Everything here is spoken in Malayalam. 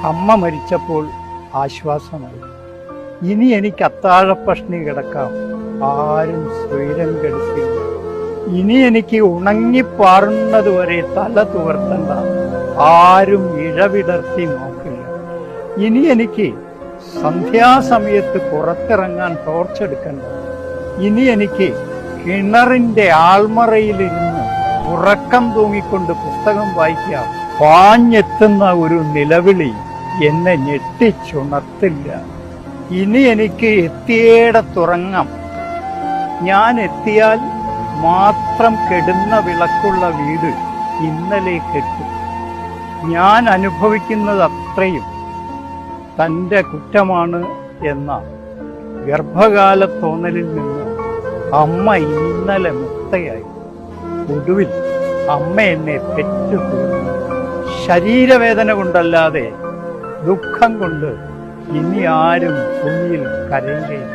അമ്മ മരിച്ചപ്പോൾ ആശ്വാസമായി. ഇനി എനിക്ക് അത്താഴപ്പഷ്ണി കിടക്കാം, ആരും സ്വൈരം കെടുത്തില്ല. ഇനി എനിക്ക് ഉണങ്ങിപ്പാറുന്നതുവരെ തല തുവർത്തണ്ട, ആരും ഇഴവിടർത്തി നോക്കില്ല. ഇനി എനിക്ക് സന്ധ്യാസമയത്ത് പുറത്തിറങ്ങാൻ ടോർച്ചെടുക്കണ്ട. ഇനി എനിക്ക് കിണറിന്റെ ആൾമറയിലിരുന്ന് ഉറക്കം തൂങ്ങിക്കൊണ്ട് പുസ്തകം വായിക്കാം. പാഞ്ഞെത്തുന്ന ഒരു നിലവിളി എന്നെ ഞെട്ടിച്ചുണർത്തില്ല. ഇനി എനിക്ക് എത്തിയേടത്തുറങ്ങാം. ഞാൻ എത്തിയാൽ മാത്രം കെടുന്ന വിളക്കുള്ള വീട് ഇന്നലെ കെട്ടു. ഞാൻ അനുഭവിക്കുന്നത് അത്രയും തൻ്റെ കുറ്റമാണ് എന്ന ഗർഭകാല തോന്നലിൽ നിന്ന് അമ്മ ഇന്നലെ മുക്തയായി. ഒടുവിൽ അമ്മ എന്നെ പെറ്റു തീർന്നു. ശരീരവേദന കൊണ്ടല്ലാതെ ദുഃഖം കൊണ്ട് ഇനി ആരും ഭൂമിയിൽ കരയുകയില്ല.